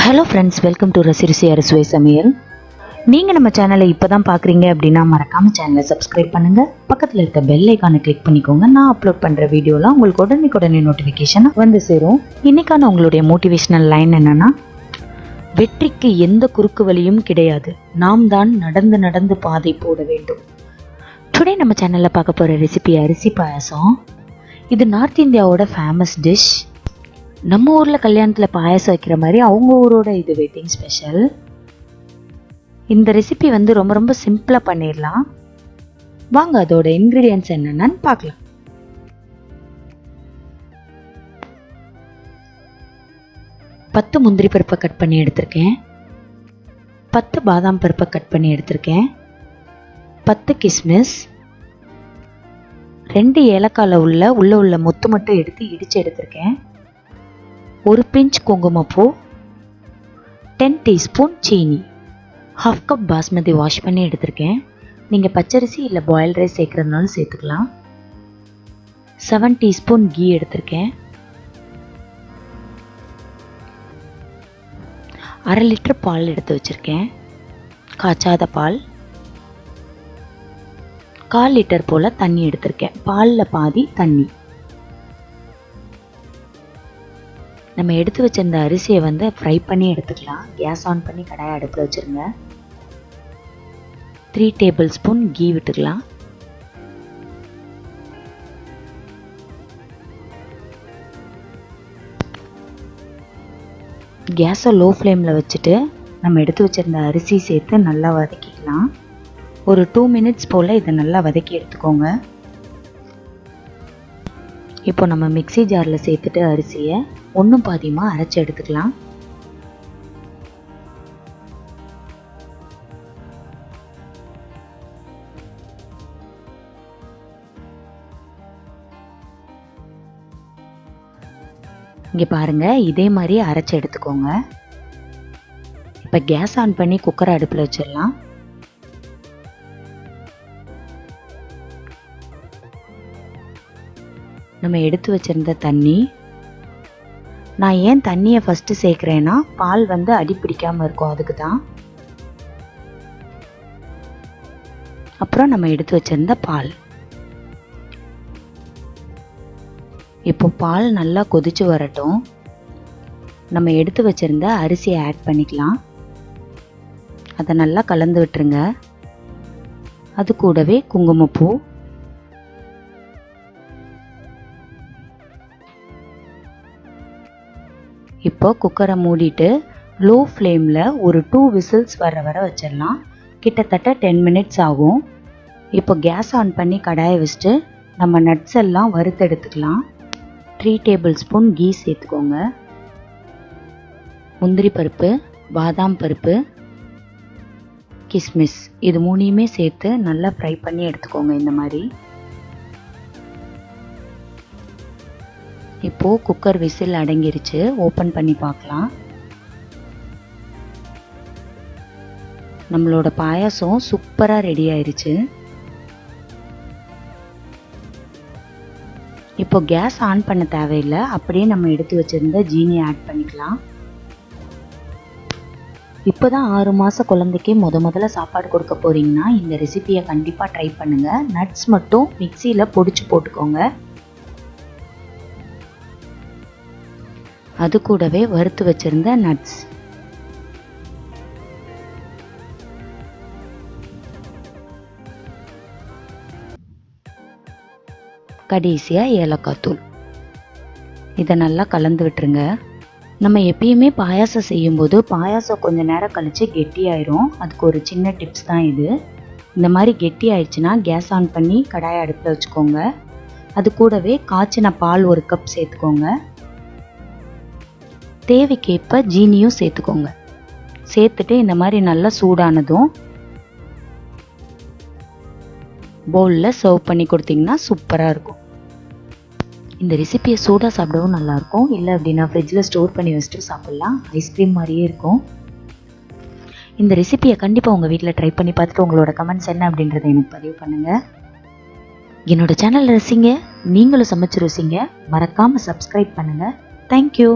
Hello friends, welcome to ரசிரிசி அரிசுவை சமையல். நீங்கள் நம்ம சேனலை இப்போ தான் பார்க்குறீங்க அப்படின்னா மறக்காமல் சேனலை சப்ஸ்கிரைப் பண்ணுங்கள். பக்கத்தில் இருக்க பெல் ஐக்கானை கிளிக் பண்ணிக்கோங்க. நான் அப்லோட் பண்ணுற வீடியோலாம் உங்களுக்கு உடனே நோட்டிஃபிகேஷனாக வந்து சேரும். இன்றைக்கான உங்களுடைய மோட்டிவேஷ்னல் லைன் என்னென்னா, வெற்றிக்கு எந்த குறுக்கு வழியும் கிடையாது, நாம் தான் நடந்து நடந்து பாதை போட வேண்டும். டுடே நம்ம சேனலில் பார்க்க போகிற ரெசிபி அரிசி பாயாசம். இது நார்த் இந்தியாவோட ஃபேமஸ் டிஷ். நம்ம ஊரில் கல்யாணத்தில் பாயாசம் வைக்கிற மாதிரி அவங்க ஊரோட இது வெட்டிங் ஸ்பெஷல். இந்த ரெசிபி ரொம்ப சிம்பிளாக பண்ணிடலாம். வாங்க அதோட இன்க்ரீடியன்ட்ஸ் என்னென்னு பார்க்கலாம். பத்து முந்திரி பருப்பை கட் பண்ணி எடுத்திருக்கேன். 10 பாதாம் பருப்பை கட் பண்ணி எடுத்திருக்கேன். 10 கிஸ்மிஸ், 2 ஏலக்காயில் உள்ள மொத்து மட்டும் எடுத்து இடித்து எடுத்திருக்கேன். ஒரு பிஞ்ச் குங்குமப்பூ, 10 டீஸ்பூன் சீனி, 1/2 கப் பாஸ்மதி வாஷ் பண்ணி எடுத்திருக்கேன். நீங்கள் பச்சரிசி இல்லை பாயில் ரைஸ் சேர்க்குறதுனாலும் சேர்த்துக்கலாம். 7 டீஸ்பூன் கீ எடுத்திருக்கேன். 1/2 லிட்டர் பால் எடுத்து வச்சுருக்கேன், காய்ச்சாத பால். 1/4 லிட்டர் போல் தண்ணி எடுத்திருக்கேன், பாலில் பாதி தண்ணி. நம்ம எடுத்து வச்சிருந்த அரிசியை ஃப்ரை பண்ணி எடுத்துக்கலாம். கேஸ் ஆன் பண்ணி கடாயை அடுப்பில் வச்சுருங்க. 3 டேபிள் ஸ்பூன் கீ விட்டுக்கலாம். கேஸை லோ ஃப்ளேமில் வச்சுட்டு நம்ம எடுத்து வச்சிருந்த அரிசி சேர்த்து நல்லா வதக்கிக்கலாம். ஒரு 2 மினிட்ஸ் போல் இதை நல்லா வதக்கி எடுத்துக்கோங்க. இப்போ நம்ம மிக்ஸி ஜாரில் சேர்த்துட்டு அரிசியை ஒன்றும் பாதியமாக அரைச்சி எடுத்துக்கலாம். இங்கே பாருங்கள், இதே மாதிரி அரைச்சி எடுத்துக்கோங்க. இப்போ கேஸ் ஆன் பண்ணி குக்கரை அடுப்பில் வச்சிடலாம். நம்ம எடுத்து வச்சிருந்த தண்ணி, நான் ஏன் தண்ணியை ஃபஸ்ட்டு சேர்க்குறேன்னா பால் அடி பிடிக்காமல் இருக்கும், அதுக்கு தான். அப்புறம் நம்ம எடுத்து வச்சிருந்த பால். இப்போ பால் நல்லா கொதிச்சு வரட்டும். நம்ம எடுத்து வச்சிருந்த அரிசியை ஆட் பண்ணிக்கலாம். அதை நல்லா கலந்து விட்டுருங்க. அது கூடவே குங்குமப்பூ, இப்போ குக்கரை மூடிட்டு லோ ஃப்ளேமில் ஒரு 2 விசில்ஸ் வர வச்சிடலாம். கிட்டத்தட்ட 10 மினிட்ஸ் ஆகும். இப்போ கேஸ் ஆன் பண்ணி கடாயை வச்சுட்டு நம்ம நட்ஸ் எல்லாம் வறுத்து எடுத்துக்கலாம். 3 டேபிள் ஸ்பூன் கீ சேர்த்துக்கோங்க. முந்திரி பருப்பு, பாதாம் பருப்பு, கிஸ்மிஸ், இது 3யுமே சேர்த்து நல்லா ஃப்ரை பண்ணி எடுத்துக்கோங்க. இந்த மாதிரி இப்போது குக்கர் விசில் அடங்கிருச்சு. ஓப்பன் பண்ணி பார்க்கலாம். நம்மளோட பாயாசம் சூப்பராக ரெடி ஆயிருச்சு. இப்போ கேஸ் ஆன் பண்ண தேவையில்லை, அப்படியே நம்ம எடுத்து வச்சிருந்த ஜீனி ஆட் பண்ணிக்கலாம். இப்போ தான் 6 மாத குழந்தைக்கு முதல்ல சாப்பாடு கொடுக்க போகிறீங்கன்னா இந்த ரெசிபியை கண்டிப்பாக ட்ரை பண்ணுங்கள். நட்ஸ் மட்டும் மிக்சியில் பொடிச்சு போட்டுக்கோங்க. அது கூடவே வறுத்து வச்சிருந்த நட்ஸ், கடைசியாக ஏலக்காய் தூள், இதை நல்லா கலந்து விட்டுருங்க. நம்ம எப்பயுமே பாயாசம் செய்யும்போது பாயாசம் கொஞ்சம் நேரம் கழித்து கெட்டியாயிரும். அதுக்கு ஒரு சின்ன டிப்ஸ் தான் இது. இந்த மாதிரி கெட்டி ஆயிடுச்சுன்னா கேஸ் ஆன் பண்ணி கடாயை அடுப்பில் வச்சுக்கோங்க. அது கூடவே காய்ச்சின பால் 1 கப் சேர்த்துக்கோங்க. தேவைக்கேற்ப ஜீனியும் சேர்த்துக்கோங்க. சேர்த்துட்டு இந்த மாதிரி நல்லா சூடானதும் பவுலில் சர்வ் பண்ணி கொடுத்தீங்கன்னா சூப்பராக இருக்கும். இந்த ரெசிபியை சூடாக சாப்பிடவும் நல்லாயிருக்கும். இல்லை அப்படின்னா ஃப்ரிட்ஜில் ஸ்டோர் பண்ணி வச்சுட்டு சாப்பிட்லாம். ஐஸ்கிரீம் மாதிரியே இருக்கும். இந்த ரெசிபியை கண்டிப்பாக உங்கள் வீட்டில் ட்ரை பண்ணி பார்த்துட்டு உங்களோட கமெண்ட்ஸ் என்ன அப்படின்றத எனக்கு பதிவு பண்ணுங்கள். என்னோட சேனல் ரசிங்க, நீங்களும் சமைச்சு ருசிங்க. மறக்காமல் சப்ஸ்கிரைப் பண்ணுங்கள். தேங்க்யூ.